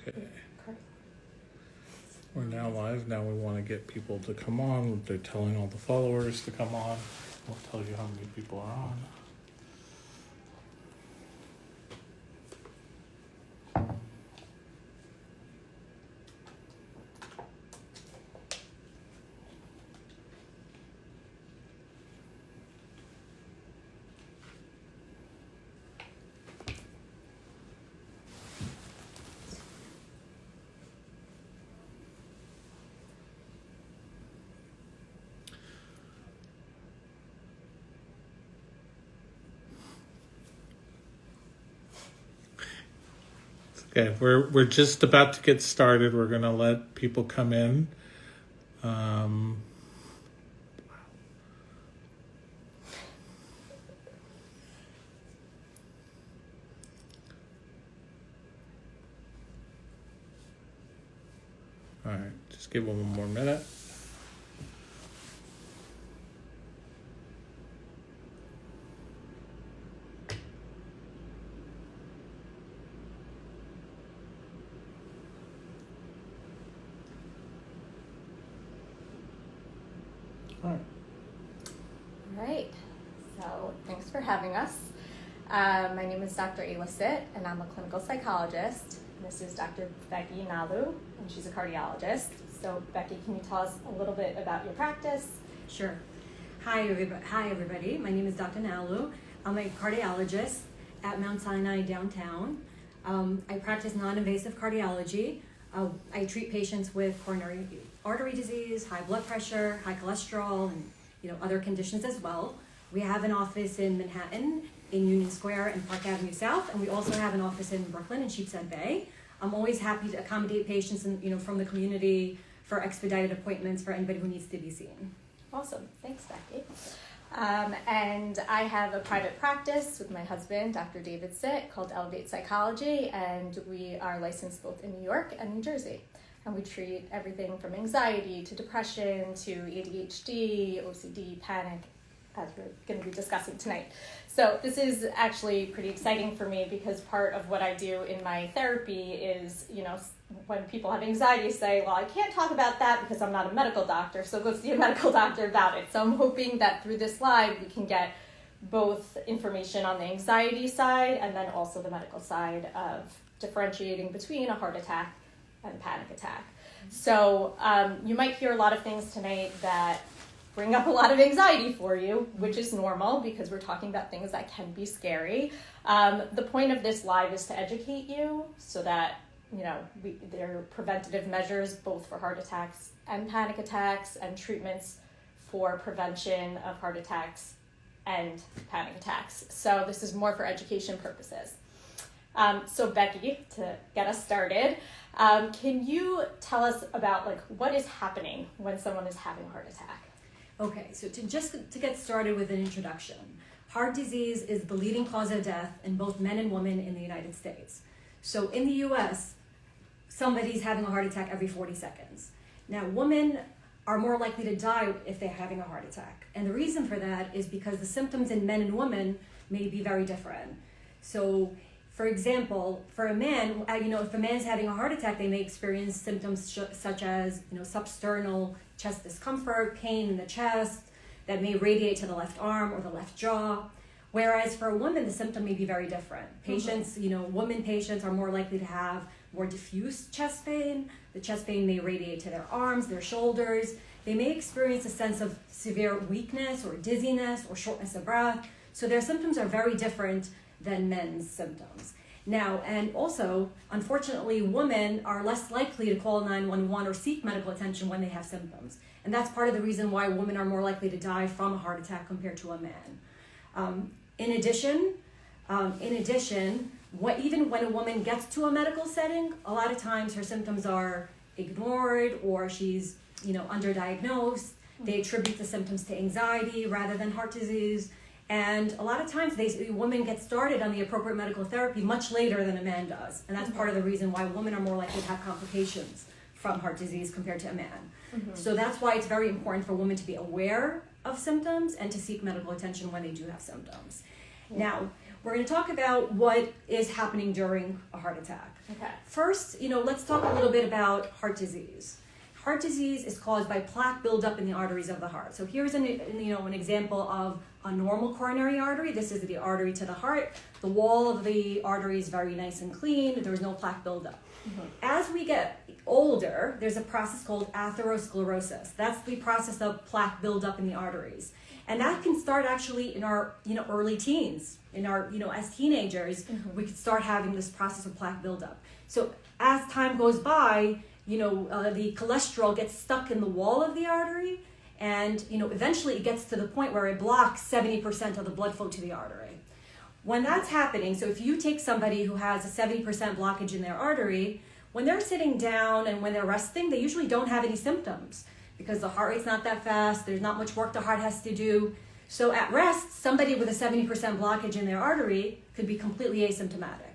Okay. We're now live. Now we want to get people to come on. They're telling all the followers to come on. We'll tell you how many people are on. Okay, we're just about to get started. We're gonna let people come in. All right, just give them one more minute. All right, so thanks for having us. My name is Dr. Ayla Sitt, and I'm a clinical psychologist. This is Dr. Becky Naoulou, and she's a cardiologist. So Becky, can you tell us a little bit about your practice? Sure. Hi, everybody. My name is Dr. Naoulou. I'm a cardiologist at Mount Sinai downtown. I practice non-invasive cardiology. I treat patients with coronary artery disease, high blood pressure, high cholesterol, and other conditions as well. We have an office in Manhattan, in Union Square and Park Avenue South, and we also have an office in Brooklyn in Sheepshead Bay. I'm always happy to accommodate patients from the community for expedited appointments for anybody who needs to be seen. Awesome. Thanks, Becky. And I have a private practice with my husband, Dr. David Sitt, called Elevate Psychology, and we are licensed both in New York and New Jersey. And we treat everything from anxiety to depression to ADHD, OCD, panic, as we're going to be discussing tonight. So this is actually pretty exciting for me because part of what I do in my therapy is, when people have anxiety, say, well, I can't talk about that because I'm not a medical doctor, so go see a medical doctor about it. So I'm hoping that through this live, we can get both information on the anxiety side and then also the medical side of differentiating between a heart attack and panic attack. So you might hear a lot of things tonight that bring up a lot of anxiety for you, which is normal because we're talking about things that can be scary. The point of this live is to educate you so that there are preventative measures both for heart attacks and panic attacks and treatments for prevention of heart attacks and panic attacks. So this is more for education purposes. So Becky, to get us started, can you tell us about what is happening when someone is having a heart attack? Okay, so to get started with an introduction, heart disease is the leading cause of death in both men and women in the United States. So in the US, somebody's having a heart attack every 40 seconds. Now, women are more likely to die if they're having a heart attack. And the reason for that is because the symptoms in men and women may be very different. So, for example, for a man, if a man's having a heart attack, they may experience symptoms such as, substernal chest discomfort, pain in the chest, that may radiate to the left arm or the left jaw. Whereas for a woman, the symptom may be very different. Patients, women patients are more likely to have more diffuse chest pain. The chest pain may radiate to their arms, their shoulders. They may experience a sense of severe weakness or dizziness or shortness of breath. So their symptoms are very different than men's symptoms. Now, and also, unfortunately, women are less likely to call 911 or seek medical attention when they have symptoms. And that's part of the reason why women are more likely to die from a heart attack compared to a man. In addition, even when a woman gets to a medical setting, a lot of times her symptoms are ignored or she's, underdiagnosed. They attribute the symptoms to anxiety rather than heart disease. And a lot of times women get started on the appropriate medical therapy much later than a man does. And that's part of the reason why women are more likely to have complications from heart disease compared to a man. So that's why it's very important for women to be aware of symptoms and to seek medical attention when they do have symptoms. Now, we're going to talk about what is happening during a heart attack. Okay. First, let's talk a little bit about heart disease. Heart disease is caused by plaque buildup in the arteries of the heart. So here's an example of a normal coronary artery. This is the artery to the heart. The wall of the artery is very nice and clean. There's no plaque buildup. Mm-hmm. As we get older, there's a process called atherosclerosis. That's the process of plaque buildup in the arteries. And that can start actually in our early teens. In our as teenagers, mm-hmm. we could start having this process of plaque buildup. So as time goes by, the cholesterol gets stuck in the wall of the artery, and eventually it gets to the point where it blocks 70% of the blood flow to the artery. When that's happening, so if you take somebody who has a 70% blockage in their artery, when they're sitting down and when they're resting, they usually don't have any symptoms because the heart rate's not that fast, there's not much work the heart has to do. So at rest, somebody with a 70% blockage in their artery could be completely asymptomatic.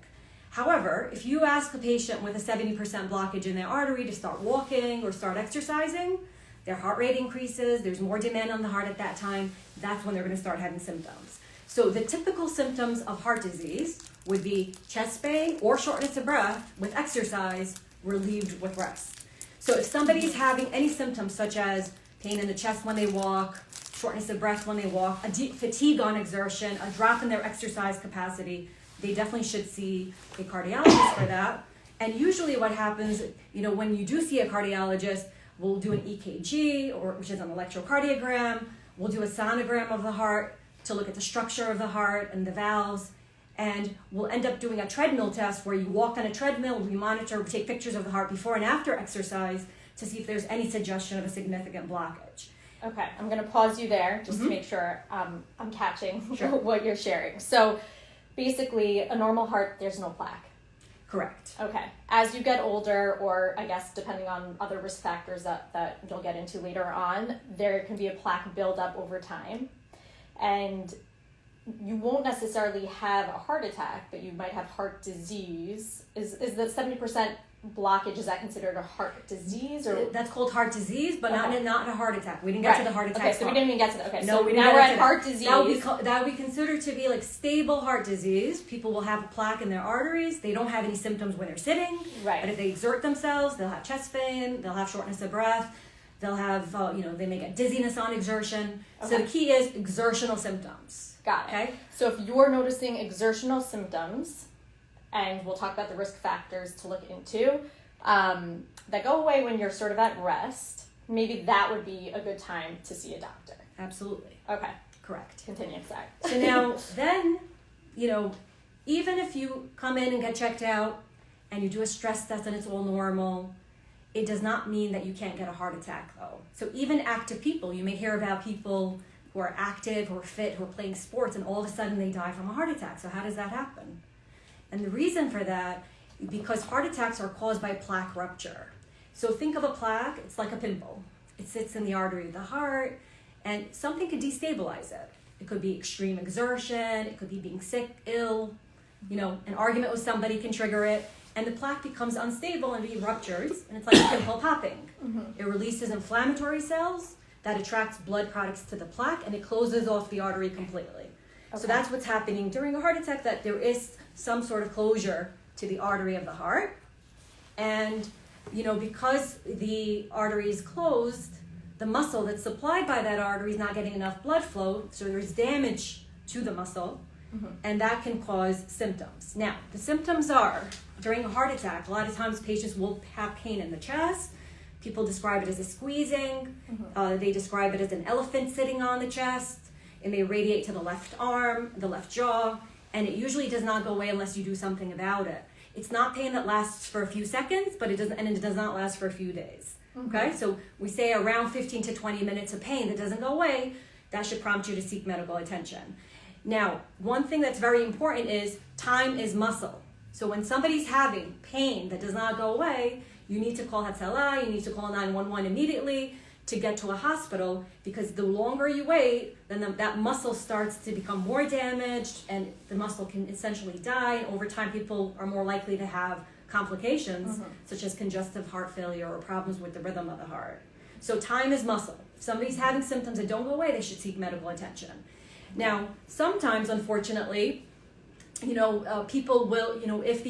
However, if you ask a patient with a 70% blockage in their artery to start walking or start exercising, their heart rate increases, there's more demand on the heart at that time, that's when they're going to start having symptoms. So the typical symptoms of heart disease would be chest pain or shortness of breath with exercise relieved with rest. So if somebody's having any symptoms such as pain in the chest when they walk, shortness of breath when they walk, fatigue on exertion, a drop in their exercise capacity, they definitely should see a cardiologist for that. And usually what happens, when you do see a cardiologist, we'll do an EKG, which is an electrocardiogram. We'll do a sonogram of the heart to look at the structure of the heart and the valves. And we'll end up doing a treadmill test where you walk on a treadmill, we monitor, we take pictures of the heart before and after exercise to see if there's any suggestion of a significant blockage. Okay, I'm going to pause you there just mm-hmm. to make sure I'm catching sure. what you're sharing. So basically, a normal heart, there's no plaque. Correct. Okay. As you get older, or I guess depending on other risk factors that you'll get into later on, there can be a plaque buildup over time. And you won't necessarily have a heart attack, but you might have heart disease. Is the 70% blockage, is that considered a heart disease? Or that's called heart disease, but okay. not a heart attack. We didn't get to the heart attack. Okay, so we didn't even get to that. Okay, no, so now we're at heart disease. That would be considered to be like stable heart disease. People will have a plaque in their arteries. They don't have any symptoms when they're sitting. Right. But if they exert themselves, they'll have chest pain, they'll have shortness of breath, they'll have, they may get dizziness on exertion. Okay. So the key is exertional symptoms. Got it. Okay. So if you're noticing exertional symptoms, and we'll talk about the risk factors to look into, that go away when you're sort of at rest, maybe that would be a good time to see a doctor. Absolutely. Okay. Correct. Continue, sorry. So now, then, even if you come in and get checked out and you do a stress test and it's all normal, it does not mean that you can't get a heart attack, though. So even active people, you may hear about people who are active, who are fit, who are playing sports, and all of a sudden they die from a heart attack. So how does that happen? And the reason for that, because heart attacks are caused by plaque rupture. So think of a plaque, it's like a pimple. It sits in the artery of the heart, and something could destabilize it. It could be extreme exertion, it could be being sick, ill, an argument with somebody can trigger it, and the plaque becomes unstable and it ruptures, and it's like a pimple popping. Mm-hmm. It releases inflammatory cells that attracts blood products to the plaque, and it closes off the artery completely. Okay. So that's what's happening during a heart attack, that there is some sort of closure to the artery of the heart. And, because the artery is closed, the muscle that's supplied by that artery is not getting enough blood flow, so there's damage to the muscle, mm-hmm. and that can cause symptoms. Now, the symptoms are, during a heart attack, a lot of times patients will have pain in the chest. People describe it as a squeezing. Mm-hmm. They describe it as an elephant sitting on the chest. It may radiate to the left arm, the left jaw, and it usually does not go away unless you do something about it. It's not pain that lasts for a few seconds, but it does not last for a few days. Mm-hmm. Okay, so we say around 15 to 20 minutes of pain that doesn't go away. That should prompt you to seek medical attention. Now, one thing that's very important is time is muscle. So when somebody's having pain that does not go away, you need to call Hatzalah, you need to call 911 immediately to get to a hospital, because the longer you wait, then that muscle starts to become more damaged and the muscle can essentially die. And over time, people are more likely to have complications, mm-hmm. such as congestive heart failure or problems with the rhythm of the heart. So time is muscle. If somebody's having symptoms that don't go away, they should seek medical attention. Now, sometimes, unfortunately, people will, if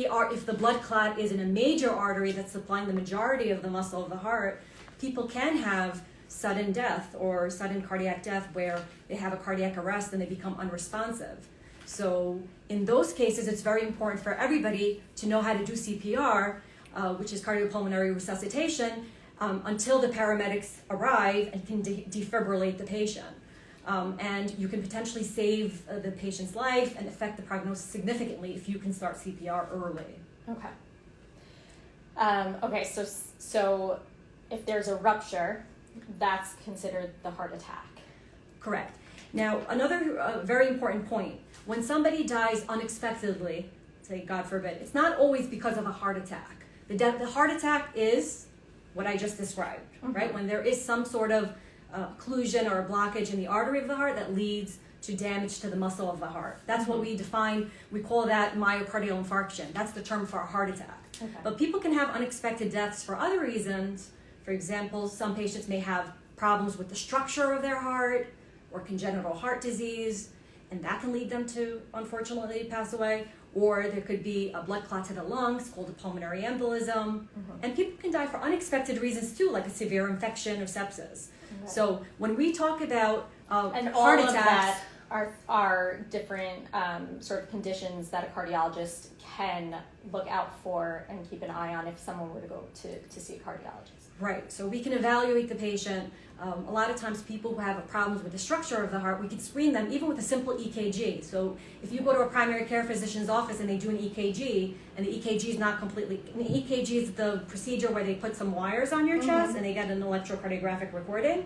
the blood clot is in a major artery that's supplying the majority of the muscle of the heart, people can have sudden death or sudden cardiac death where they have a cardiac arrest and they become unresponsive. So in those cases, it's very important for everybody to know how to do CPR, which is cardiopulmonary resuscitation, until the paramedics arrive and can defibrillate the patient. And you can potentially save the patient's life and affect the prognosis significantly if you can start CPR early. Okay. Okay, so if there's a rupture, that's considered the heart attack. Correct. Now, another very important point. When somebody dies unexpectedly, say God forbid, it's not always because of a heart attack. The heart attack is what I just described, right? When there is some sort of occlusion or a blockage in the artery of the heart that leads to damage to the muscle of the heart. That's what we define. We call that myocardial infarction. That's the term for a heart attack. Okay. But people can have unexpected deaths for other reasons. For example, some patients may have problems with the structure of their heart or congenital heart disease, and that can lead them to, unfortunately, pass away. Or there could be a blood clot to the lungs called a pulmonary embolism. And people can die for unexpected reasons too, like a severe infection or sepsis. So when we talk about and all heart of attacks, that are different sort of conditions that a cardiologist can look out for and keep an eye on if someone were to go to see a cardiologist. Right, so we can evaluate the patient. A lot of times people who have problems with the structure of the heart, we can screen them even with a simple EKG. So if you go to a primary care physician's office and they do an EKG, and the EKG is not completely, the EKG is the procedure where they put some wires on your chest and they get an electrocardiographic recording.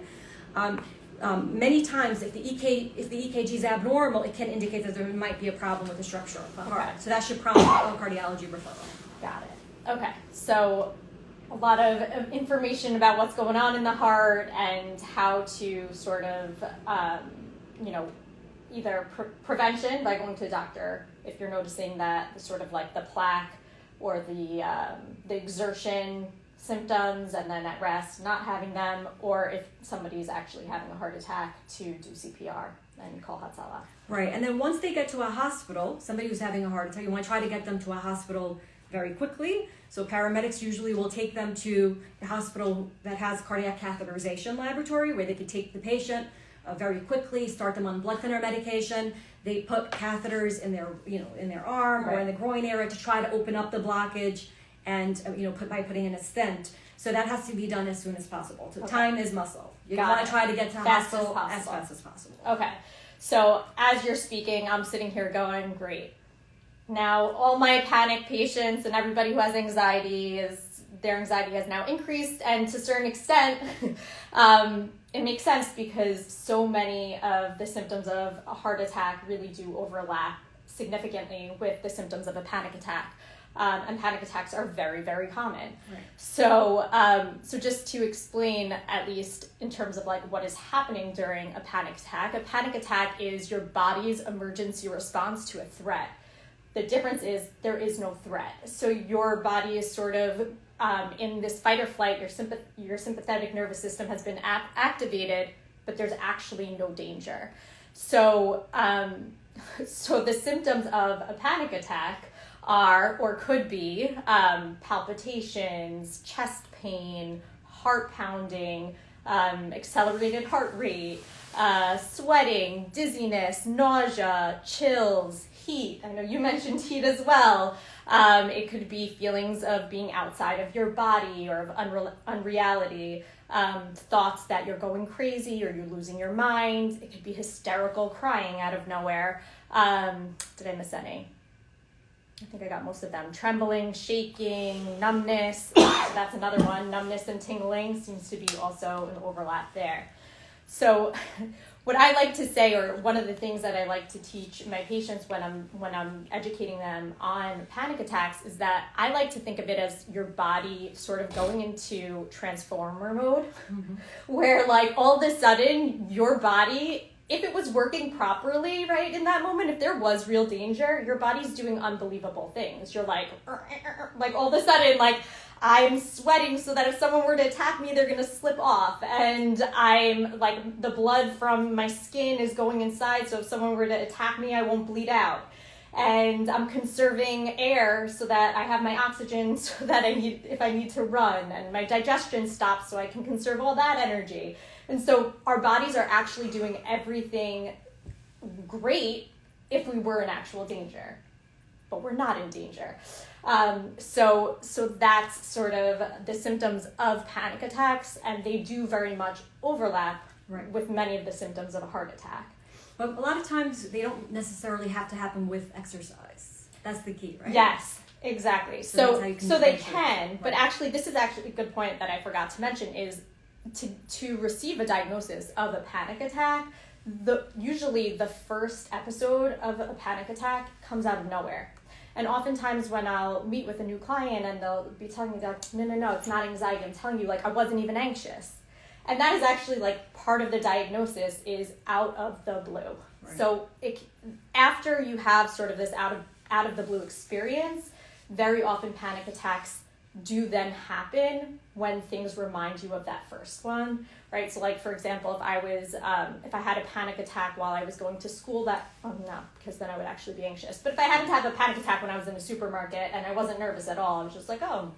Many times if the EKG is abnormal, it can indicate that there might be a problem with the structure of the heart. So that should prompt a cardiology referral. Got it. Okay, so a lot of information about what's going on in the heart and how to sort of, either prevention by going to a doctor if you're noticing that sort of like the plaque or the exertion symptoms and then at rest not having them, or if somebody's actually having a heart attack to do CPR and call Hatzalah. Right, and then once they get to a hospital, somebody who's having a heart attack, you want to try to get them to a hospital very quickly. So paramedics usually will take them to a hospital that has cardiac catheterization laboratory where they could take the patient very quickly, start them on blood thinner medication. They put catheters in their arm or in the groin area to try to open up the blockage and by putting in a stent. So that has to be done as soon as possible. So time is muscle. You want to try to get to the hospital as fast as possible. Okay. So as you're speaking, I'm sitting here going, great. Now, all my panic patients and everybody who has anxiety, their anxiety has now increased, and to a certain extent, it makes sense because so many of the symptoms of a heart attack really do overlap significantly with the symptoms of a panic attack. And panic attacks are very, very common. Right. So just to explain, at least in terms of like what is happening during a panic attack is your body's emergency response to a threat. The difference is there is no threat. So your body is sort of in this fight or flight. Your sympathetic nervous system has been activated, but there's actually no danger. So the symptoms of a panic attack are, or could be, palpitations, chest pain, heart pounding, accelerated heart rate, sweating, dizziness, nausea, chills, heat. I know you mentioned heat as well. It could be feelings of being outside of your body or of unreality, thoughts that you're going crazy or you're losing your mind. It could be hysterical crying out of nowhere. Did I miss any? I think I got most of them. Trembling, shaking, numbness. That's another one. Numbness and tingling seems to be also an overlap there. So what I like to say, or one of the things that I like to teach my patients when I'm educating them on panic attacks, is that I like to think of it as your body sort of going into transformer mode, where like all of a sudden your body, if it was working properly, right, in that moment, if there was real danger, your body's doing unbelievable things. You're like all of a sudden, like, I'm sweating so that if someone were to attack me, they're going to slip off. And I'm like, the blood from my skin is going inside, so if someone were to attack me, I won't bleed out. and I'm conserving air so that I have my oxygen so that if I need to run, and my digestion stops so I can conserve all that energy. And so our bodies are actually doing everything great if we were in actual danger, but we're not in danger. So that's sort of the symptoms of panic attacks, and they do very much overlap with many of the symptoms of a heart attack. But a lot of times they don't necessarily have to happen with exercise. That's the key, right? Yes, exactly. So they can, but actually this is actually a good point that I forgot to mention is to receive a diagnosis of a panic attack, usually the first episode of a panic attack comes out of nowhere. And oftentimes when I'll meet with a new client and they'll be telling me that, no, it's not anxiety. I'm telling you, like, I wasn't even anxious. And that is actually like part of the diagnosis is out of the blue. Right. So after you have sort of this out of the blue experience, very often panic attacks do then happen when things remind you of that first one, right? So like, for example, if I had a panic attack while I was going to school no, because then I would actually be anxious. But if I happened to have a panic attack when I was in a supermarket and I wasn't nervous at all, I was just like, oh,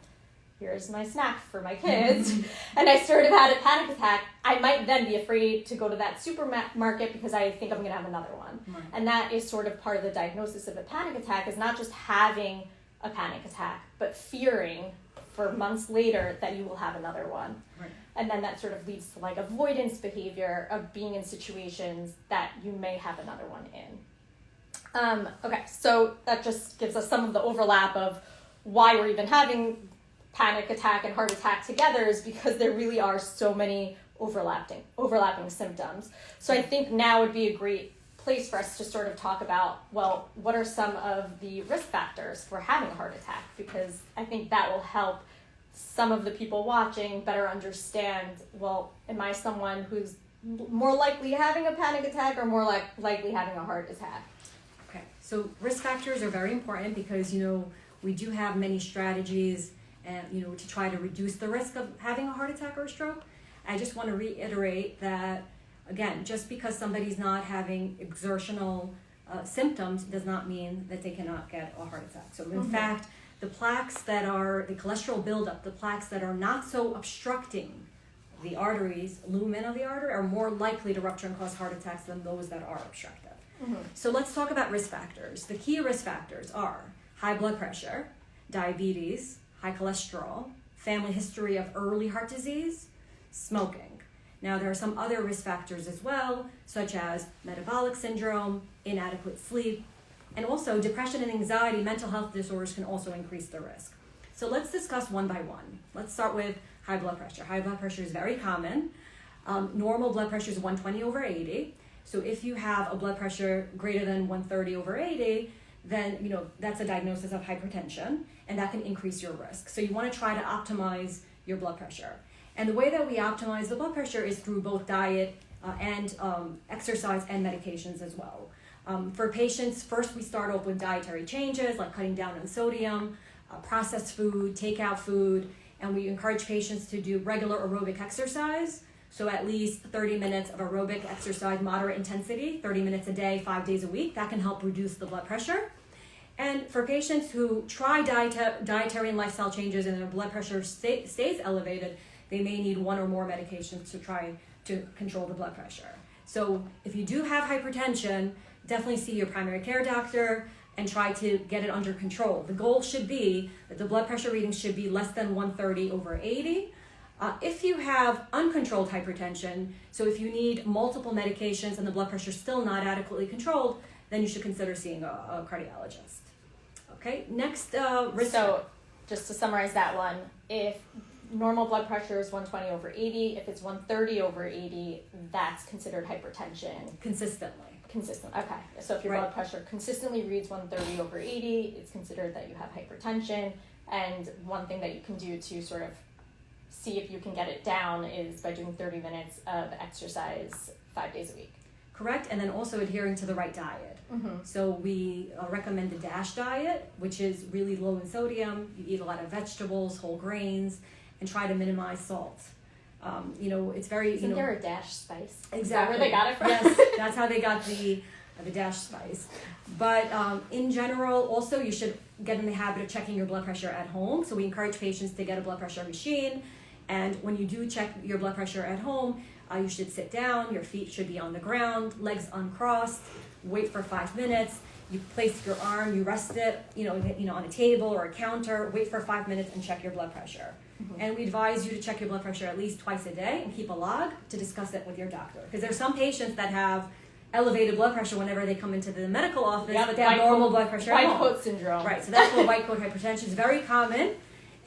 here's my snack for my kids, and I sort of had a panic attack, I might then be afraid to go to that supermarket because I think I'm going to have another one. Right. And that is sort of part of the diagnosis of a panic attack, is not just having a panic attack, but fearing for months later that you will have another one. Right. And then that sort of leads to like avoidance behavior of being in situations that you may have another one in. Okay, so that just gives us some of the overlap of why we're even having panic attack and heart attack together, is because there really are so many overlapping symptoms. So I think now would be a great place for us to sort of talk about, well, what are some of the risk factors for having a heart attack? Because I think that will help some of the people watching better understand, well, am I someone who's more likely having a panic attack or more likely having a heart attack? Okay, so risk factors are very important because, we do have many strategies and to try to reduce the risk of having a heart attack or a stroke. I just want to reiterate that, again, just because somebody's not having exertional symptoms does not mean that they cannot get a heart attack. So in fact, the plaques that are, the cholesterol buildup, the plaques that are not so obstructing the arteries, lumen of the artery, are more likely to rupture and cause heart attacks than those that are obstructive. So let's talk about risk factors. The key risk factors are high blood pressure, diabetes, high cholesterol, family history of early heart disease, smoking. Now, there are some other risk factors as well, such as metabolic syndrome, inadequate sleep, and also depression and anxiety, mental health disorders can also increase the risk. So let's discuss one by one. Let's start with high blood pressure. High blood pressure is very common. Normal blood pressure is 120/80. So if you have a blood pressure greater than 130/80, then that's a diagnosis of hypertension, and that can increase your risk. So you want to try to optimize your blood pressure. And the way that we optimize the blood pressure is through both diet and exercise and medications as well. For patients, first we start off with dietary changes like cutting down on sodium, processed food, takeout food, and we encourage patients to do regular aerobic exercise. So at least 30 minutes of aerobic exercise, moderate intensity, 30 minutes a day, 5 days a week. That can help reduce the blood pressure. And for patients who try dietary and lifestyle changes and their blood pressure stays elevated, they may need one or more medications to try to control the blood pressure. So if you do have hypertension, definitely see your primary care doctor and try to get it under control. The goal should be that the blood pressure reading should be less than 130/80. If you have uncontrolled hypertension, so if you need multiple medications and the blood pressure is still not adequately controlled, then you should consider seeing a cardiologist. Okay, next risk. So just to summarize that one, if normal blood pressure is 120/80, if it's 130/80, that's considered hypertension. Consistently. Okay. So if your blood pressure consistently reads 130/80, it's considered that you have hypertension. And one thing that you can do to sort of see if you can get it down is by doing 30 minutes of exercise 5 days a week. Correct, and then also adhering to the right diet. So we recommend the DASH diet, which is really low in sodium. You eat a lot of vegetables, whole grains, and try to minimize salt. It's very, Isn't there a Dash spice? Exactly. Is that where they got it from? Yes, that's how they got the the dash spice. But in general, also you should get in the habit of checking your blood pressure at home. So we encourage patients to get a blood pressure machine. And when you do check your blood pressure at home, you should sit down, your feet should be on the ground, legs uncrossed, wait for 5 minutes. You place your arm, you rest it, on a table or a counter, wait for 5 minutes and check your blood pressure. Mm-hmm. And we advise you to check your blood pressure at least twice a day and keep a log to discuss it with your doctor. Because there's some patients that have elevated blood pressure whenever they come into the medical office, but they have normal blood pressure at home. White coat syndrome. Right, so that's what white coat hypertension is very common.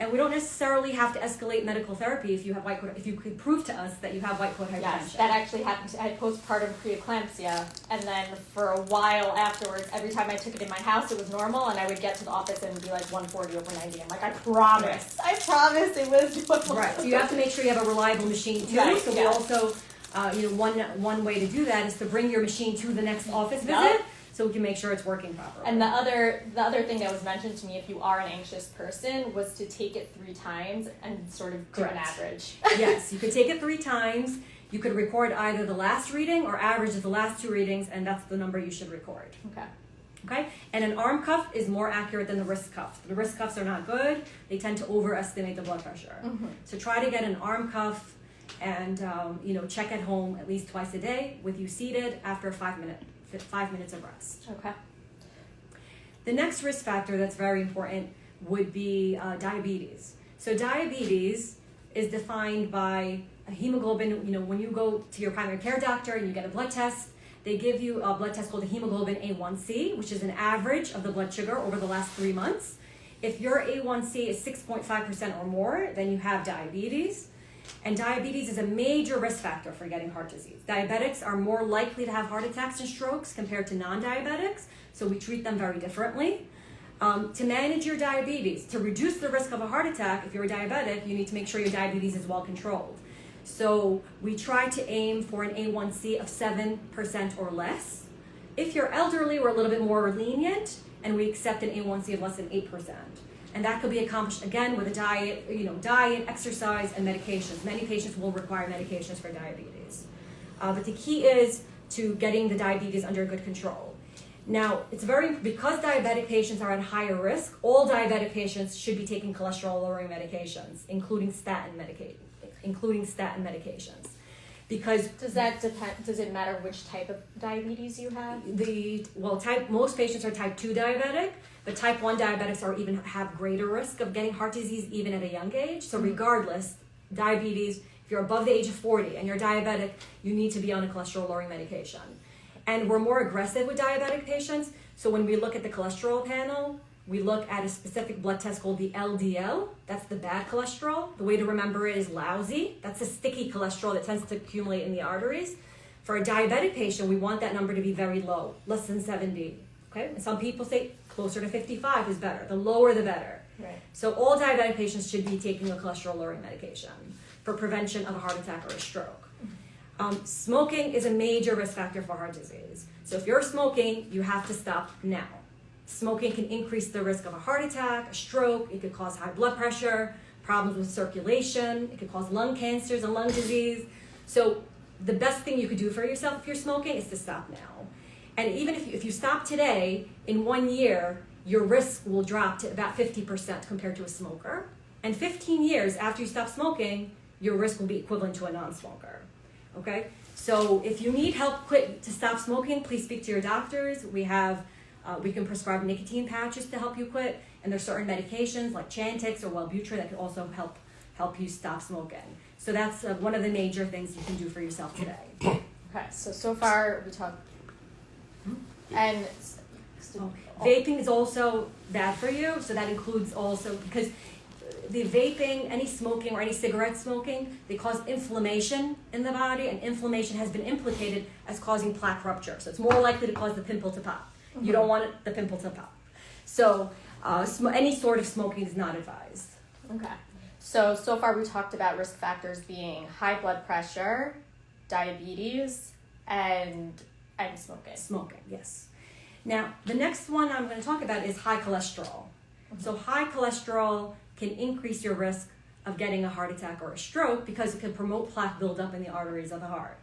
And we don't necessarily have to escalate medical therapy if you have white coat. If you could prove to us that you have white coat hypertension. Yes, that actually happened. I had postpartum preeclampsia, and then for a while afterwards, every time I took it in my house, it was normal, and I would get to the office and be like 140/90. I'm like, I promise it was normal. Right. So you have to make sure you have a reliable machine too. Right. So we also, one way to do that is to bring your machine to the next office visit. So we can make sure it's working properly. And the other thing that was mentioned to me, if you are an anxious person, was to take it 3 times and sort of do an average. Yes, you could take it 3 times. You could record either the last reading or average of the last 2 readings, and that's the number you should record. Okay? And an arm cuff is more accurate than the wrist cuff. The wrist cuffs are not good. They tend to overestimate the blood pressure. Mm-hmm. So try to get an arm cuff and check at home at least twice a day with you seated after 5 minutes of rest. Okay. The next risk factor that's very important would be diabetes. So diabetes is defined by a hemoglobin. When you go to your primary care doctor and you get a blood test, they give you a blood test called the hemoglobin A1C, which is an average of the blood sugar over the last 3 months. If your A1C is 6.5% or more, then you have diabetes. And diabetes is a major risk factor for getting heart disease. Diabetics are more likely to have heart attacks and strokes compared to non-diabetics, so we treat them very differently. To manage your diabetes, to reduce the risk of a heart attack, if you're a diabetic, you need to make sure your diabetes is well controlled. So we try to aim for an A1C of 7% or less. If you're elderly, we're a little bit more lenient, and we accept an A1C of less than 8%. And that could be accomplished, again, with a diet, exercise, and medications. Many patients will require medications for diabetes. But the key is to getting the diabetes under good control. Now, because diabetic patients are at higher risk, all diabetic patients should be taking cholesterol-lowering medications, including statin medications. Because does that depend? Does it matter which type of diabetes you have? Most patients are type 2 diabetic, but type 1 diabetics have greater risk of getting heart disease even at a young age. So regardless, diabetes, if you're above the age of 40 and you're diabetic, you need to be on a cholesterol-lowering medication. And we're more aggressive with diabetic patients. So when we look at the cholesterol panel, we look at a specific blood test called the LDL. That's the bad cholesterol. The way to remember it is lousy. That's a sticky cholesterol that tends to accumulate in the arteries. For a diabetic patient, we want that number to be very low, less than 70. Okay? And some people say closer to 55 is better. The lower, the better. Right. So all diabetic patients should be taking a cholesterol-lowering medication for prevention of a heart attack or a stroke. Smoking is a major risk factor for heart disease. So if you're smoking, you have to stop now. Smoking can increase the risk of a heart attack, a stroke. It could cause high blood pressure, problems with circulation. It could cause lung cancers and lung disease. So the best thing you could do for yourself if you're smoking is to stop now. And even if you stop today, in 1 year, your risk will drop to about 50% compared to a smoker. And 15 years after you stop smoking, your risk will be equivalent to a non-smoker. Okay? So if you need help to stop smoking, please speak to your doctors. We can prescribe nicotine patches to help you quit, and there's certain medications like Chantix or Wellbutrin that can also help you stop smoking. So that's one of the major things you can do for yourself today. Okay, so far we talked, and vaping is also bad for you. So that includes also, because the vaping, any smoking or any cigarette smoking, they cause inflammation in the body, and inflammation has been implicated as causing plaque rupture. So it's more likely to cause the pimple to pop. Mm-hmm. You don't want the pimple to pop. So any sort of smoking is not advised. Okay. So far we talked about risk factors being high blood pressure, diabetes, and smoking. Smoking, yes. Now, the next one I'm going to talk about is high cholesterol. Mm-hmm. So high cholesterol can increase your risk of getting a heart attack or a stroke because it can promote plaque buildup in the arteries of the heart.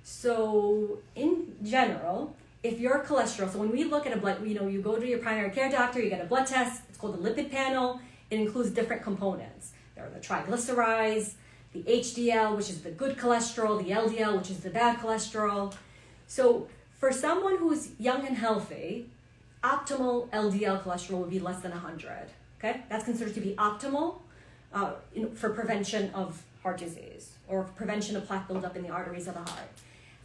So in general, if your cholesterol, so when we look at a blood, you go to your primary care doctor, you get a blood test, it's called the lipid panel. It includes different components. There are the triglycerides, the HDL, which is the good cholesterol, the LDL, which is the bad cholesterol. So for someone who's young and healthy, optimal LDL cholesterol would be less than 100. Okay, that's considered to be optimal for prevention of heart disease or prevention of plaque buildup in the arteries of the heart.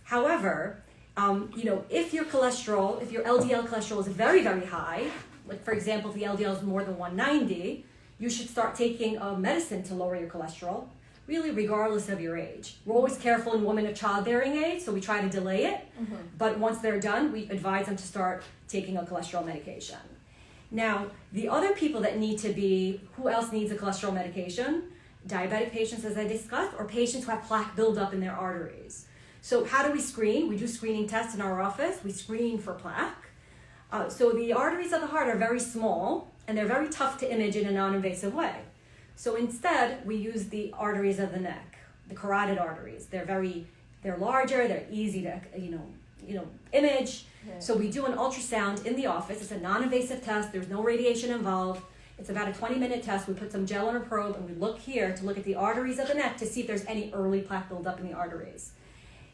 However, if your LDL cholesterol is very, very high, like for example, if the LDL is more than 190, you should start taking a medicine to lower your cholesterol, really regardless of your age. We're always careful in women of childbearing age, so we try to delay it. Mm-hmm. But once they're done, we advise them to start taking a cholesterol medication. Now, the other people that who else needs a cholesterol medication? Diabetic patients, as I discussed, or patients who have plaque buildup in their arteries. So how do we screen? We do screening tests in our office. We screen for plaque. So the arteries of the heart are very small, and they're very tough to image in a non-invasive way. So instead, we use the arteries of the neck, the carotid arteries. They're larger, they're easy to image. Yeah. So we do an ultrasound in the office. It's a non-invasive test. There's no radiation involved. It's about a 20-minute test. We put some gel on a probe, and we look here to look at the arteries of the neck to see if there's any early plaque buildup in the arteries.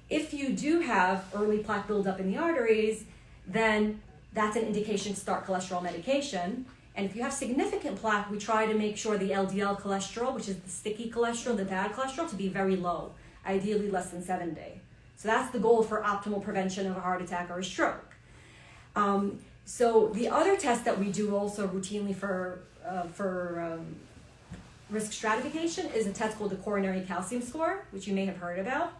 If you do have early plaque buildup in the arteries, then that's an indication to start cholesterol medication. And if you have significant plaque, we try to make sure the LDL cholesterol, which is the sticky cholesterol, the bad cholesterol, to be very low, ideally less than 70. So that's the goal for optimal prevention of a heart attack or a stroke. So the other test that we do also routinely for risk stratification is a test called the coronary calcium score, which you may have heard about.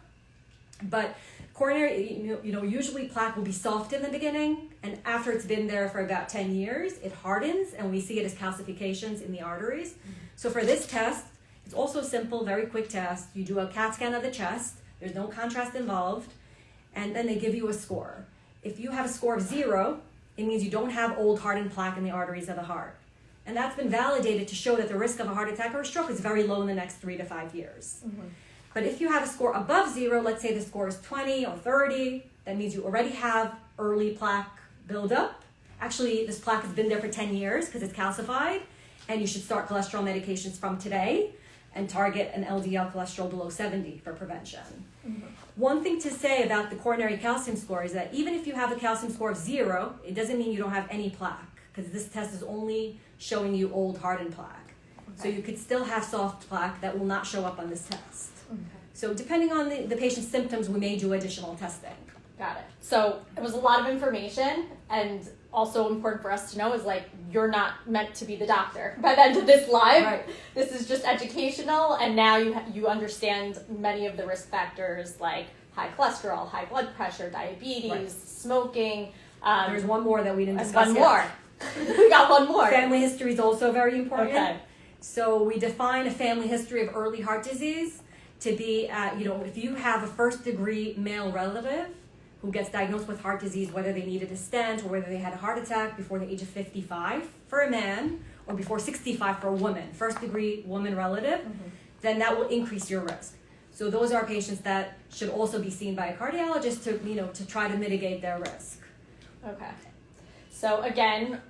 But coronary, usually plaque will be soft in the beginning, and after it's been there for about 10 years, it hardens, and we see it as calcifications in the arteries. Mm-hmm. So for this test, it's also a simple, very quick test. You do a CAT scan of the chest. There's no contrast involved, and then they give you a score. If you have a score of 0, it means you don't have old hardened plaque in the arteries of the heart. And that's been validated to show that the risk of a heart attack or a stroke is very low in the next 3 to 5 years. Mm-hmm. But if you have a score above 0, let's say the score is 20 or 30, that means you already have early plaque buildup. Actually, this plaque has been there for 10 years because it's calcified, and you should start cholesterol medications from today and target an LDL cholesterol below 70 for prevention. Mm-hmm. One thing to say about the coronary calcium score is that even if you have a calcium score of 0, it doesn't mean you don't have any plaque, because this test is only showing you old hardened plaque. Okay. So you could still have soft plaque that will not show up on this test. Okay. So depending on the patient's symptoms, we may do additional testing. Got it. So it was a lot of information, and also important for us to know is you're not meant to be the doctor by the end of this live. Right. This is just educational, and now you understand many of the risk factors like high cholesterol, high blood pressure, diabetes, right, smoking. There's one more that we didn't discuss. One more. We got one more. Family history is also very important. Okay. So we define a family history of early heart disease to be, if you have a first-degree male relative who gets diagnosed with heart disease, whether they needed a stent or whether they had a heart attack before the age of 55 for a man or before 65 for a woman, first-degree woman relative, mm-hmm, then that will increase your risk. So those are patients that should also be seen by a cardiologist to try to mitigate their risk. Okay. So again,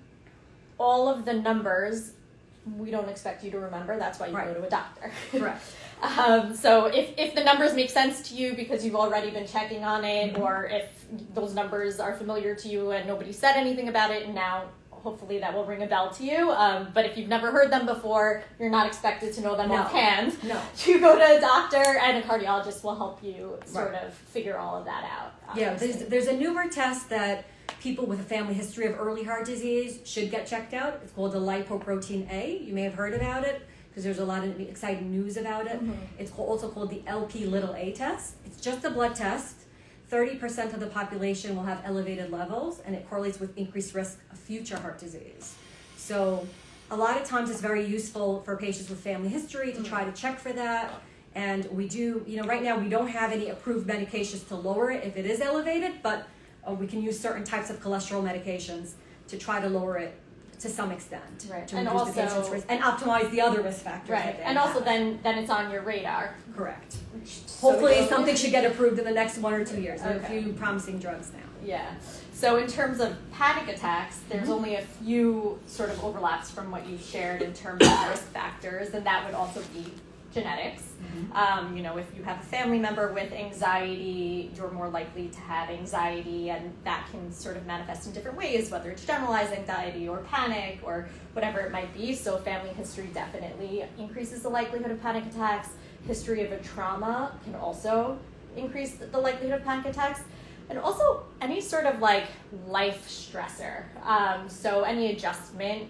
all of the numbers, we don't expect you to remember. That's why you go to a doctor. Correct. So if the numbers make sense to you because you've already been checking on it, mm-hmm, or if those numbers are familiar to you and nobody said anything about it, and now hopefully that will ring a bell to you. But if you've never heard them before, you're not expected to know them offhand. No. You go to a doctor, and a cardiologist will help you sort of figure all of that out. Obviously. Yeah, there's a newer test that people with a family history of early heart disease should get checked out. It's called the lipoprotein A. You may have heard about it because there's a lot of exciting news about it. Mm-hmm. It's also called the Lp(a) test. It's just a blood test. 30% of the population will have elevated levels, and it correlates with increased risk of future heart disease. So a lot of times it's very useful for patients with family history to try to check for that. And we do, right now we don't have any approved medications to lower it if it is elevated, but we can use certain types of cholesterol medications to try to lower it to some extent, Right. to And reduce the also- patient's risk and optimize the other risk factors. Right. that they And also have. then it's on your radar. Correct. So Hopefully it goes- something should get approved in the next 1 or 2 years. There are Okay. a few promising drugs now. Yeah. So in terms of panic attacks, there's only a few sort of overlaps from what you shared in terms of risk factors, and that would also be genetics. You know, if you have a family member with anxiety, you're more likely to have anxiety, and that can sort of manifest in different ways, whether it's generalized anxiety or panic or whatever it might be. So family history definitely increases the likelihood of panic attacks. History of a trauma can also increase the likelihood of panic attacks. And also any sort of like life stressor. So any adjustment,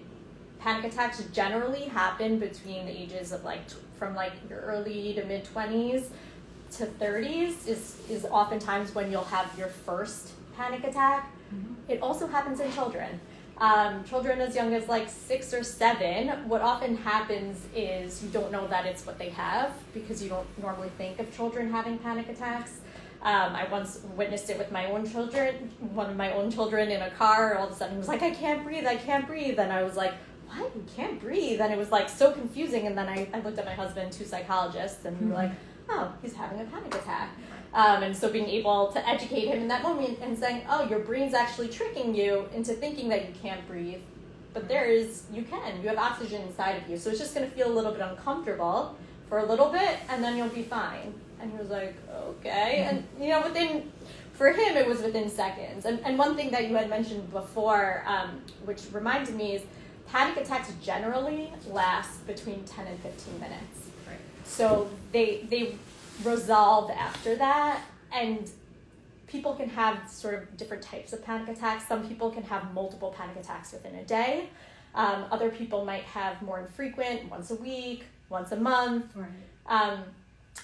panic attacks generally happen between the ages of like from like your early to mid 20s to 30s is oftentimes when you'll have your first panic attack. It also happens in children. Children as young as like 6 or 7, what often happens is you don't know that it's what they have because you don't normally think of children having panic attacks. I once witnessed it with my own children, one of my own children in a car. All of a sudden he was like, I can't breathe. And I was like, what? You can't breathe? And it was like so confusing. And then I looked at my husband, 2 psychologists, and we were like, oh, he's having a panic attack. And so being able to educate him in that moment and saying, oh, your brain's actually tricking you into thinking that you can't breathe. But you have oxygen inside of you. So it's just going to feel a little bit uncomfortable for a little bit, and then you'll be fine. And he was like, okay. And, you know, for him, it was within seconds. And one thing that you had mentioned before, which reminded me, is panic attacks generally last between 10 and 15 minutes. Right. So they resolve after that, and people can have sort of different types of panic attacks. Some people can have multiple panic attacks within a day. Other people might have more infrequent, once a week, once a month. Right.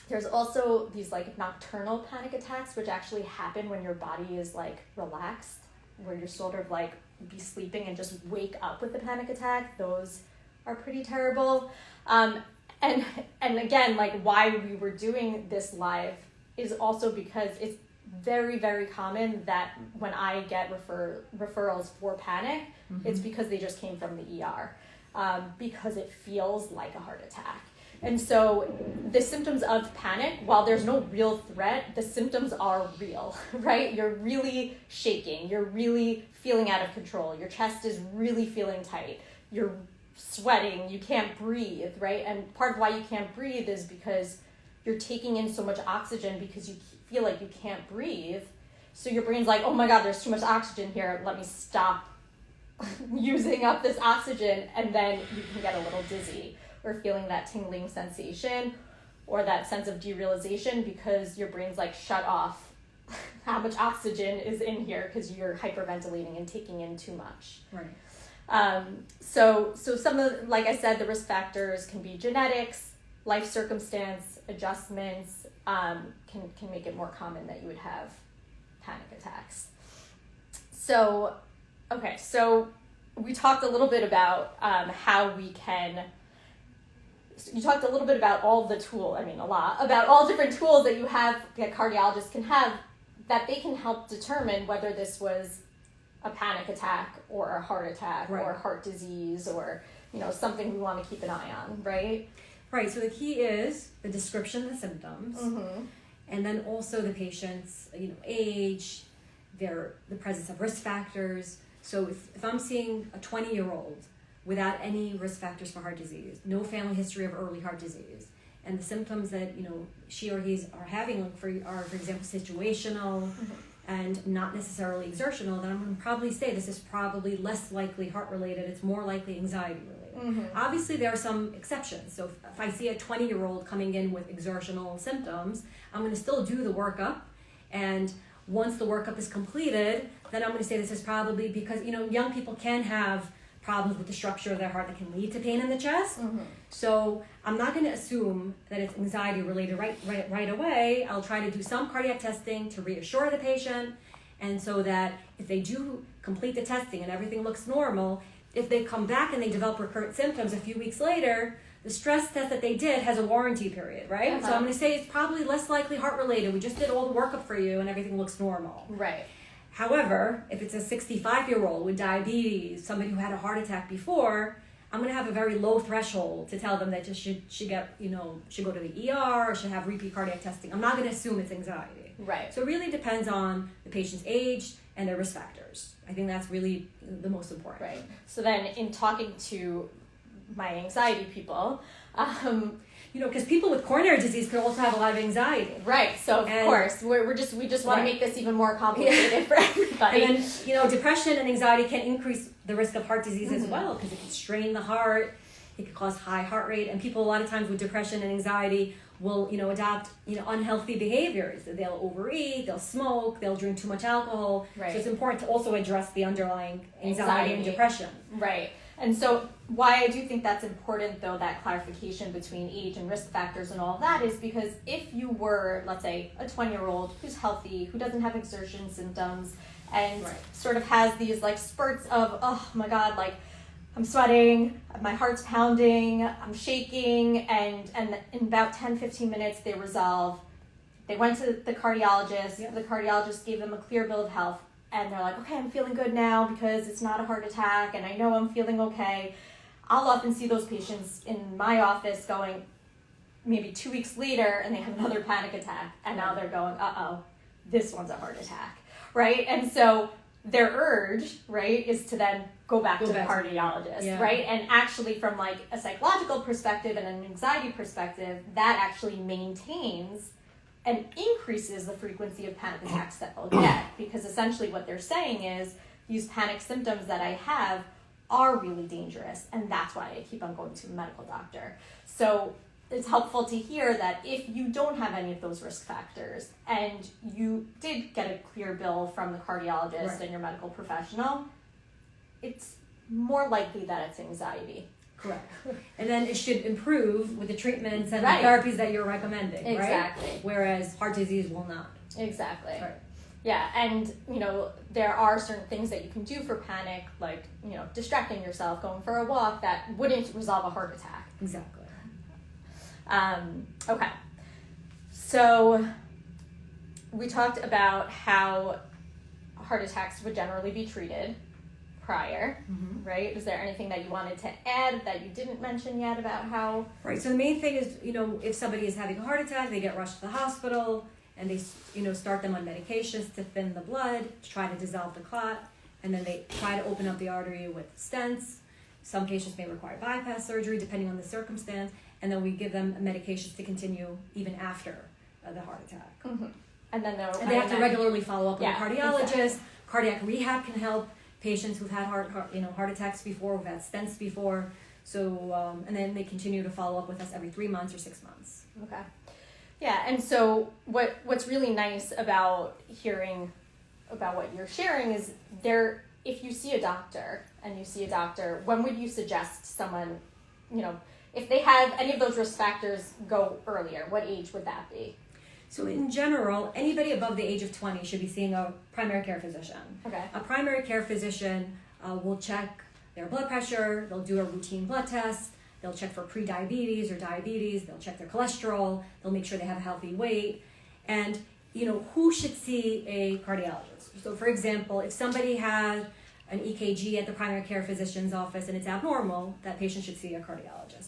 There's also these like nocturnal panic attacks, which actually happen when your body is like relaxed, where you're sort of like be sleeping and just wake up with a panic attack. Those are pretty terrible. And again, like why we were doing this live is also because it's very, very common that when I get referrals for panic, it's because they just came from the ER, because it feels like a heart attack. And so the symptoms of panic, while there's no real threat, the symptoms are real, right? You're really shaking. You're really feeling out of control. Your chest is really feeling tight. You're sweating. You can't breathe, right? And part of why you can't breathe is because you're taking in so much oxygen because you feel like you can't breathe. So your brain's like, oh my God, there's too much oxygen here. Let me stop using up this oxygen. And then you can get a little dizzy, or feeling that tingling sensation or that sense of derealization because your brain's like, shut off. How much oxygen is in here because you're hyperventilating and taking in too much. Right. So some of, like I said, the risk factors can be genetics, life circumstance, adjustments, can make it more common that you would have panic attacks. So we talked a little bit about how we can. You talked a little bit about all the about all different tools that you have, that cardiologists can have, that they can help determine whether this was a panic attack or a heart attack, right, or heart disease, or, you know, something we want to keep an eye on, right? Right, so the key is the description of the symptoms, and then also the patient's, age, the presence of risk factors. So if I'm seeing a 20-year-old without any risk factors for heart disease, no family history of early heart disease, and the symptoms that she or he are having for example, situational and not necessarily exertional, then I'm going to probably say this is probably less likely heart related. It's more likely anxiety related. Obviously, there are some exceptions. So if I see a 20-year-old coming in with exertional symptoms, I'm going to still do the workup, and once the workup is completed, then I'm going to say this is probably because young people can have problems with the structure of their heart that can lead to pain in the chest. So I'm not going to assume that it's anxiety related right away. I'll try to do some cardiac testing to reassure the patient, and so that if they do complete the testing and everything looks normal, if they come back and they develop recurrent symptoms a few weeks later, the stress test that they did has a warranty period, right? So I'm going to say it's probably less likely heart related. We just did all the workup for you and everything looks normal. Right. However, if it's a 65-year-old with diabetes, somebody who had a heart attack before, I'm going to have a very low threshold to tell them that just should get, should go to the ER or should have repeat cardiac testing. I'm not going to assume it's anxiety. Right. So it really depends on the patient's age and their risk factors. I think that's really the most important. Right. So then in talking to my anxiety people, because people with coronary disease could also have a lot of anxiety. Right. So of course, we just want to make this even more complicated for everybody. And then, depression and anxiety can increase the risk of heart disease as well, because it can strain the heart, it can cause high heart rate, and people a lot of times with depression and anxiety will, adopt, unhealthy behaviors. They'll overeat, they'll smoke, they'll drink too much alcohol. Right. So it's important to also address the underlying anxiety. And depression. Right. And so why I do think that's important, though, that clarification between age and risk factors and all of that, is because if you were, let's say, a 20-year-old who's healthy, who doesn't have exertion symptoms, and sort of has these like spurts of, oh my God, like I'm sweating, my heart's pounding, I'm shaking, and in about 10-15 minutes they resolve. They went to the cardiologist, the cardiologist gave them a clear bill of health, and they're like, okay, I'm feeling good now because it's not a heart attack, and I know I'm feeling okay. I'll often see those patients in my office going maybe 2 weeks later, and they have another panic attack, and now they're going, uh-oh, this one's a heart attack, right? And so their urge, right, is to then go back to the cardiologist, right? And actually from like a psychological perspective and an anxiety perspective, that actually maintains and increases the frequency of panic attacks that they'll get, because essentially what they're saying is these panic symptoms that I have are really dangerous, and that's why I keep on going to a medical doctor. So it's helpful to hear that if you don't have any of those risk factors and you did get a clear bill from the cardiologist and your medical professional, it's more likely that it's anxiety. Correct. And then it should improve with the treatments and the therapies that you're recommending, exactly. Right? Whereas heart disease will not. Exactly. Right. Yeah, and there are certain things that you can do for panic, like distracting yourself, going for a walk, that wouldn't resolve a heart attack. Exactly. Okay. So we talked about how heart attacks would generally be treated prior, right? Is there anything that you wanted to add that you didn't mention yet about how? Right. So the main thing is, if somebody is having a heart attack, they get rushed to the hospital, and they, start them on medications to thin the blood, to try to dissolve the clot, and then they try to open up the artery with stents. Some patients may require bypass surgery, depending on the circumstance, and then we give them medications to continue even after the heart attack. Mm-hmm. And then they have to regularly follow up with a cardiologist. Exactly. Cardiac rehab can help patients who've had heart attacks before, who've had stents before. So, and then they continue to follow up with us every 3 months or 6 months. Okay. Yeah, and so what's really nice about hearing about what you're sharing is if you see a doctor, when would you suggest someone, if they have any of those risk factors, go earlier? What age would that be? So in general, anybody above the age of 20 should be seeing a primary care physician. Okay. A primary care physician will check their blood pressure, they'll do a routine blood test, they'll check for pre-diabetes or diabetes, they'll check their cholesterol, they'll make sure they have a healthy weight, and who should see a cardiologist? So for example, if somebody has an EKG at the primary care physician's office and it's abnormal, that patient should see a cardiologist.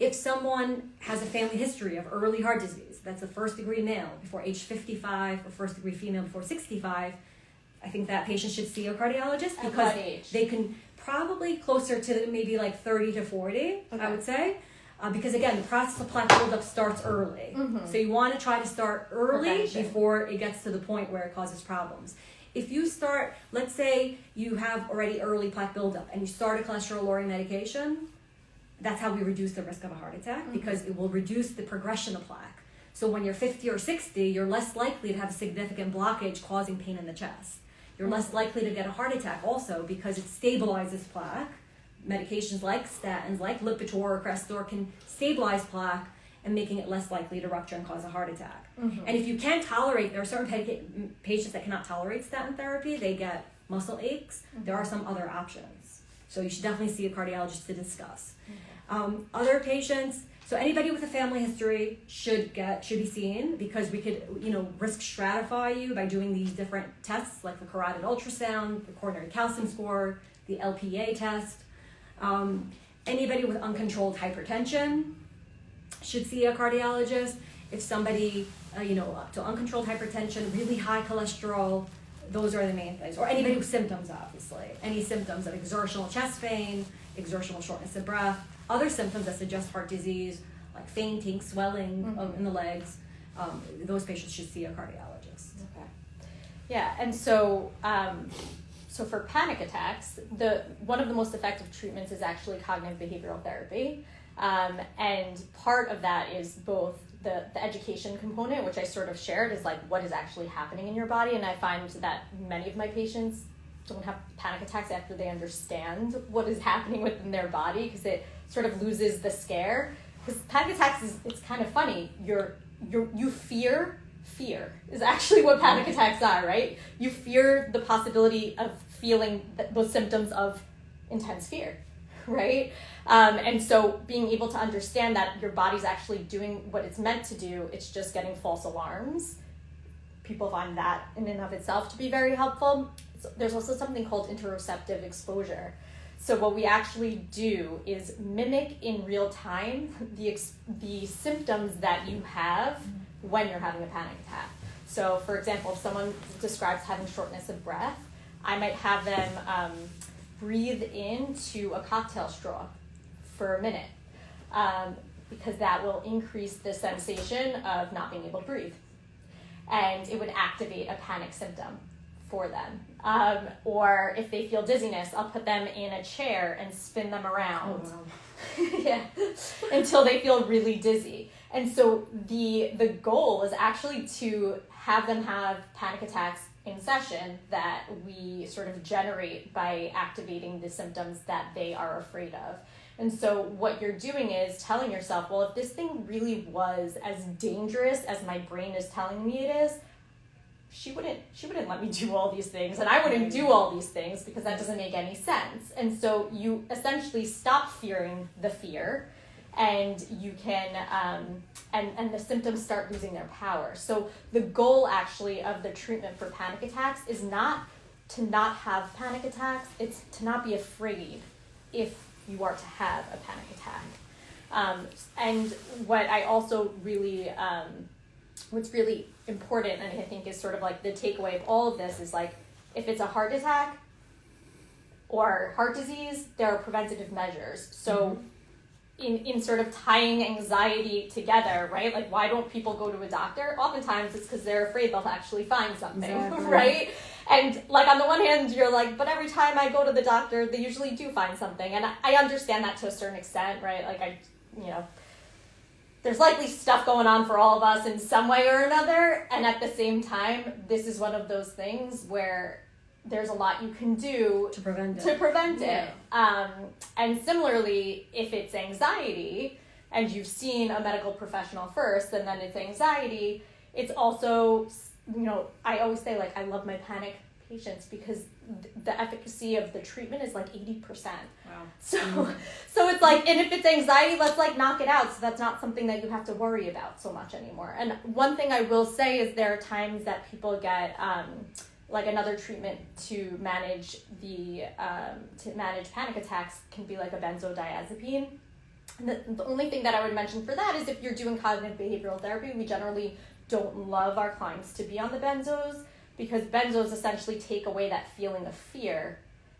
If someone has a family history of early heart disease, that's a first-degree male before age 55 or first-degree female before 65, I think that patient should see a cardiologist. At what age? They can probably closer to maybe like 30 to 40, I would say. Because again, the process of plaque buildup starts early. Mm-hmm. So you want to try to start early before it gets to the point where it causes problems. If you start, let's say you have already early plaque buildup and you start a cholesterol-lowering medication, that's how we reduce the risk of a heart attack, because it will reduce the progression of plaque. So when you're 50 or 60, you're less likely to have a significant blockage causing pain in the chest. You're less likely to get a heart attack also because it stabilizes plaque. Medications like statins, like Lipitor or Crestor can stabilize plaque and making it less likely to rupture and cause a heart attack. Mm-hmm. And if you can't tolerate, there are certain patients that cannot tolerate statin therapy, they get muscle aches. Mm-hmm. There are some other options. So you should definitely see a cardiologist to discuss. Mm-hmm. Other patients, So anybody with a family history should be seen, because we could, risk stratify you by doing these different tests, like the carotid ultrasound, the coronary calcium score, the LPA test. Anybody with uncontrolled hypertension should see a cardiologist. If somebody, to uncontrolled hypertension, really high cholesterol, those are the main things. Or anybody with symptoms, obviously. Any symptoms of exertional chest pain, exertional shortness of breath, other symptoms that suggest heart disease, like fainting, swelling in the legs, those patients should see a cardiologist. Okay. Yeah, and so for panic attacks, one of the most effective treatments is actually cognitive behavioral therapy. And part of that is both the education component, which I sort of shared, is like what is actually happening in your body. And I find that many of my patients don't have panic attacks after they understand what is happening within their body, because it sort of loses the scare. Because panic attacks it's kind of funny. You fear is actually what panic attacks are, right? You fear the possibility of feeling those symptoms of intense fear, right? And so being able to understand that your body's actually doing what it's meant to do, it's just getting false alarms. People find that in and of itself to be very helpful. So there's also something called interoceptive exposure. So what we actually do is mimic in real time the symptoms that you have when you're having a panic attack. So for example, if someone describes having shortness of breath, I might have them breathe into a cocktail straw for a minute, because that will increase the sensation of not being able to breathe. And it would activate a panic symptom for them. Or if they feel dizziness, I'll put them in a chair and spin them around. Oh, wow. Yeah, until they feel really dizzy. And so the goal is actually to have them have panic attacks in session that we sort of generate by activating the symptoms that they are afraid of. And so what you're doing is telling yourself, well, if this thing really was as dangerous as my brain is telling me it is, she wouldn't let me do all these things, and I wouldn't do all these things, because that doesn't make any sense. And so you essentially stop fearing the fear, and you can and the symptoms start losing their power. So the goal actually of the treatment for panic attacks is not to not have panic attacks, it's to not be afraid if you are to have a panic attack. And what I also really what's really important, and I think is sort of like the takeaway of all of this, is like, if it's a heart attack or heart disease, there are preventative measures. So in sort of tying anxiety together, right? Like, why don't people go to a doctor? Oftentimes it's because they're afraid they'll actually find something, exactly. Right? And like, on the one hand, you're like, but every time I go to the doctor, they usually do find something. And I understand that to a certain extent, right? Like, there's likely stuff going on for all of us in some way or another. And at the same time, this is one of those things where there's a lot you can do to prevent it. And similarly, if it's anxiety and you've seen a medical professional first and then it's anxiety, it's also, I always say, like, I love my panic patients because the efficacy of the treatment is like 80%. Wow. So it's like, and if it's anxiety, let's like knock it out. So that's not something that you have to worry about so much anymore. And one thing I will say is there are times that people get like another treatment to manage panic attacks can be like a benzodiazepine. And the only thing that I would mention for that is if you're doing cognitive behavioral therapy, we generally don't love our clients to be on the benzos, because benzos essentially take away that feeling of fear.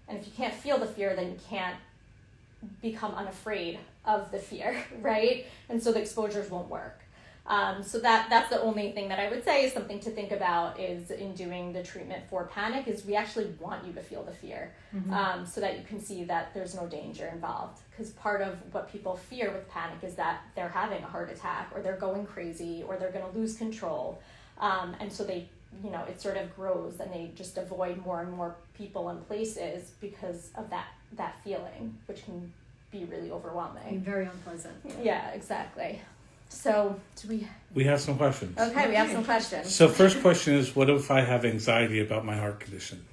And if you can't feel the fear, then you can't become unafraid of the fear, right? And so the exposures won't work. So that's the only thing that I would say is something to think about is in doing the treatment for panic is we actually want you to feel the fear, so that you can see that there's no danger involved. Because part of what people fear with panic is that they're having a heart attack or they're going crazy or they're going to lose control. And so they, it sort of grows and they just avoid more and more people and places because of that feeling, which can be really overwhelming. And very unpleasant. Yeah, exactly. So we have some questions. Okay, we have some questions. So first question is, what if I have anxiety about my heart condition?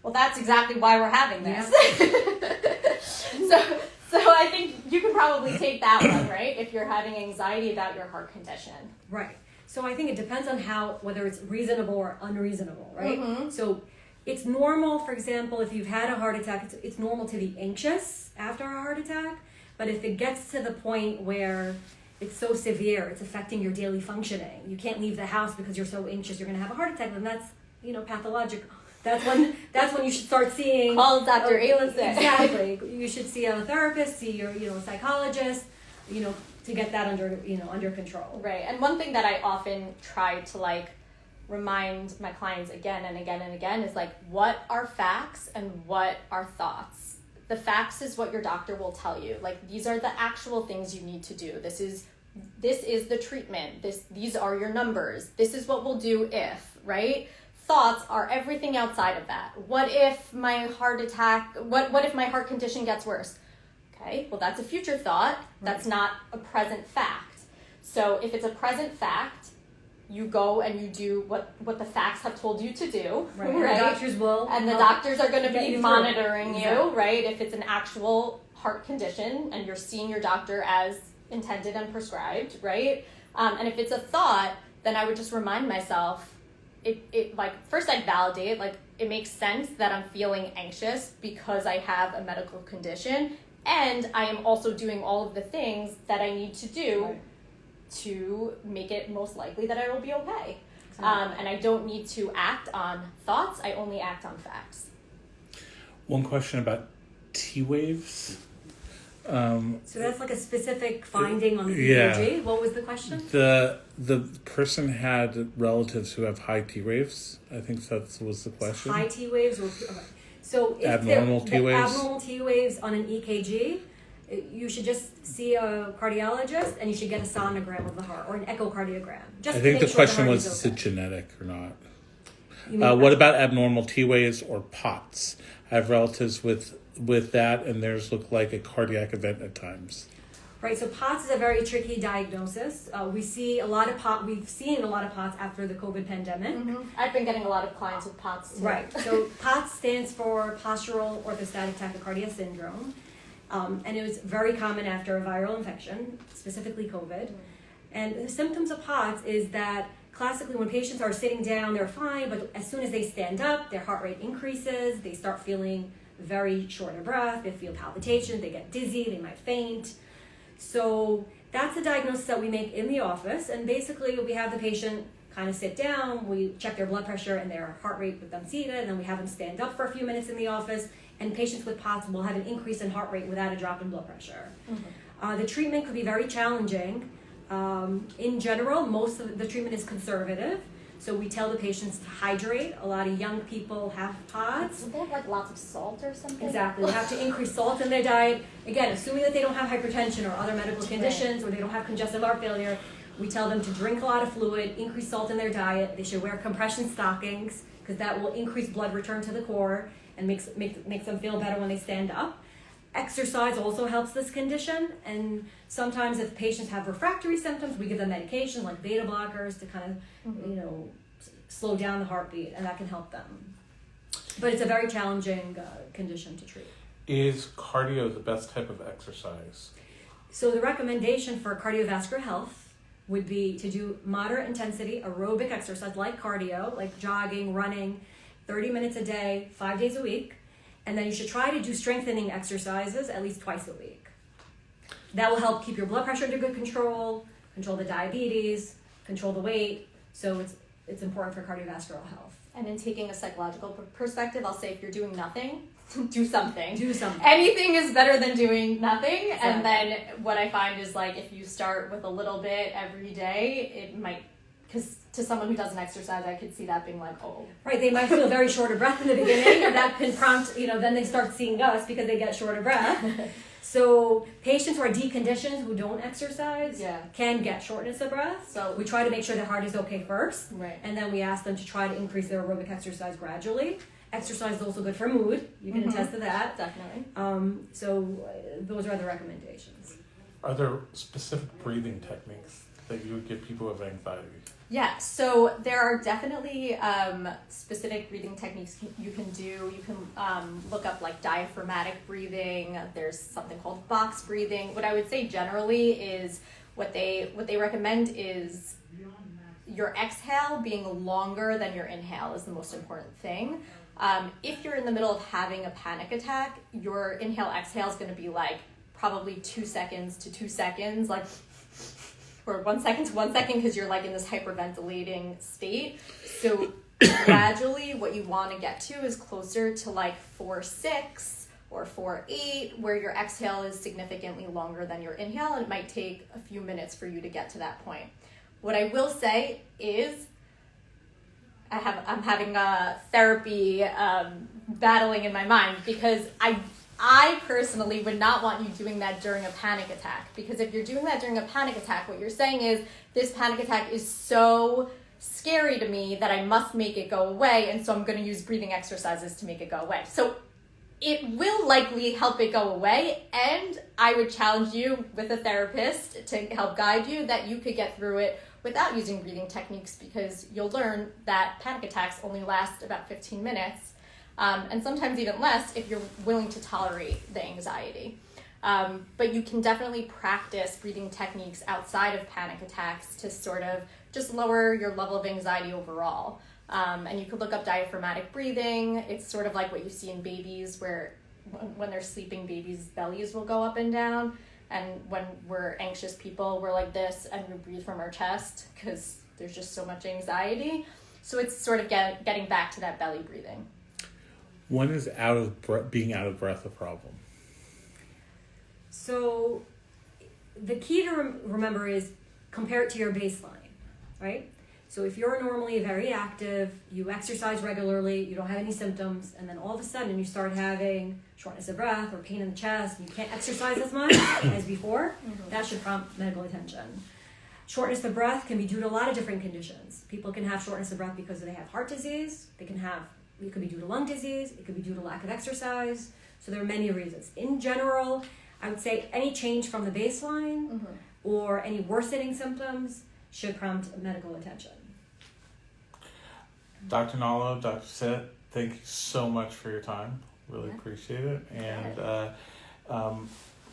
Well, that's exactly why we're having this. Yeah. So I think, you can probably take that one, right? If you're having anxiety about your heart condition. Right. So I think it depends on whether it's reasonable or unreasonable, right? Mm-hmm. So it's normal, for example, if you've had a heart attack, it's normal to be anxious after a heart attack. But if it gets to the point where it's so severe, it's affecting your daily functioning, you can't leave the house because you're so anxious, you're going to have a heart attack, then that's, pathological. That's when you should start seeing. Call Dr. Ayla. Exactly. You should see a therapist, see your, psychologist, to get that under control. Right. And one thing that I often try to remind my clients again and again and again is what are facts and what are thoughts? The facts is what your doctor will tell you. These are the actual things you need to do. This is the treatment. These are your numbers. This is what we'll do if, right? Thoughts are everything outside of that. What if my heart attack, what if my heart condition gets worse? Okay, well, that's a future thought. That's not a present fact. So if it's a present fact, you go and you do what the facts have told you to do, right? The doctors will. And the doctors are going to be monitoring you, exactly. right? If it's an actual heart condition and you're seeing your doctor as intended and prescribed, right? And if it's a thought, then I would just remind myself, first I'd validate, it makes sense that I'm feeling anxious because I have a medical condition, and I am also doing all of the things that I need to do to make it most likely that I will be okay. Exactly. And I don't need to act on thoughts, I only act on facts. One question about T waves. So that's a specific finding on the EKG. Yeah. What was the question? The person had relatives who have high T waves. I think that was the question. High T waves or okay. So if abnormal T waves. Abnormal T waves on an EKG, you should just see a cardiologist and you should get a sonogram of the heart or an echocardiogram. I think the question was, is it genetic or not? You what about abnormal T waves or POTS? I have relatives with that, and theirs look like a cardiac event at times. Right, so POTS is a very tricky diagnosis. We've seen a lot of POTS after the COVID pandemic. Mm-hmm. I've been getting a lot of clients with POTS too. Right, so POTS stands for postural orthostatic tachycardia syndrome. And it was very common after a viral infection, specifically COVID. Mm-hmm. And the symptoms of POTS is that classically when patients are sitting down, they're fine, but as soon as they stand up, their heart rate increases, they start feeling very short of breath, they feel palpitations, they get dizzy, they might faint. So that's the diagnosis that we make in the office, and basically we have the patient kind of sit down, we check their blood pressure and their heart rate with them seated, and then we have them stand up for a few minutes in the office, and patients with POTS will have an increase in heart rate without a drop in blood pressure. Mm-hmm. The treatment could be very challenging. In general, most of the treatment is conservative. So we tell the patients to hydrate. A lot of young people have POTS. Do they have lots of salt or something? Exactly. They have to increase salt in their diet. Again, assuming that they don't have hypertension or other medical conditions, or they don't have congestive heart failure, we tell them to drink a lot of fluid, increase salt in their diet. They should wear compression stockings because that will increase blood return to the core and makes them feel better when they stand up. Exercise also helps this condition, and sometimes if patients have refractory symptoms, we give them medication like beta blockers to kind of, slow down the heartbeat, and that can help them. But it's a very challenging condition to treat. Is cardio the best type of exercise? So the recommendation for cardiovascular health would be to do moderate intensity aerobic exercise like cardio, like jogging, running, 30 minutes a day, 5 days a week. And then you should try to do strengthening exercises at least twice a week. That will help keep your blood pressure under good control the diabetes, control the weight. So it's important for cardiovascular health. And in taking a psychological perspective, I'll say if you're doing nothing, do something. Do something. Anything is better than doing nothing. Exactly. And then what I find is if you start with a little bit every day, it might, because to someone who doesn't exercise, I could see that being oh. Right, they might feel very short of breath in the beginning, or that can prompt, then they start seeing us because they get short of breath. So patients who are deconditioned, who don't exercise, can get shortness of breath. So we try to make sure their heart is okay first, right. And then we ask them to try to increase their aerobic exercise gradually. Exercise is also good for mood. You can attest to that. Definitely. So those are the recommendations. Are there specific breathing techniques that you would give people with anxiety? Yeah, so there are definitely specific breathing techniques you can do. You can look up like diaphragmatic breathing. There's something called box breathing. What I would say generally is what they recommend is your exhale being longer than your inhale is the most important thing. If you're in the middle of having a panic attack, your inhale-exhale is going to be like probably 2 seconds to 2 seconds, like, or 1 second to 1 second, because you're like in this hyperventilating state. So gradually what you want to get to is closer to like 4-6 or 4-8, where your exhale is significantly longer than your inhale, and it might take a few minutes for you to get to that point. What I will say is I'm having a therapy battling in my mind, because I personally would not want you doing that during a panic attack, because if you're doing that during a panic attack, what you're saying is, this panic attack is so scary to me that I must make it go away, and so I'm going to use breathing exercises to make it go away. So it will likely help it go away, and I would challenge you with a therapist to help guide you that you could get through it without using breathing techniques, because you'll learn that panic attacks only last about 15 minutes, and sometimes even less if you're willing to tolerate the anxiety. But you can definitely practice breathing techniques outside of panic attacks to sort of just lower your level of anxiety overall. And you could look up diaphragmatic breathing. It's sort of like what you see in babies, where when they're sleeping, babies' bellies will go up and down. And when we're anxious people, we're like this, and we breathe from our chest because there's just so much anxiety. So it's sort of getting back to that belly breathing. When is being out of breath a problem? So the key to remember is compare it to your baseline, right? So if you're normally very active, you exercise regularly, you don't have any symptoms, and then all of a sudden you start having shortness of breath or pain in the chest, and you can't exercise as much as before, that should prompt medical attention. Shortness of breath can be due to a lot of different conditions. People can have shortness of breath because they have heart disease. It could be due to lung disease. It could be due to lack of exercise. So there are many reasons. In general, I would say any change from the baseline or any worsening symptoms should prompt medical attention. Dr. Naoulou, Dr. Sitt, thank you so much for your time. Really appreciate it. And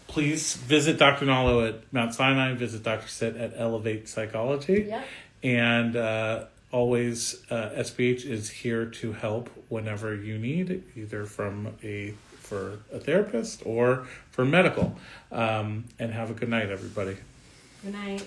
please visit Dr. Naoulou at Mount Sinai. Visit Dr. Sitt at Elevate Psychology. Yep. And always, SBH is here to help whenever you need, either for a therapist or for medical. And have a good night, everybody. Good night.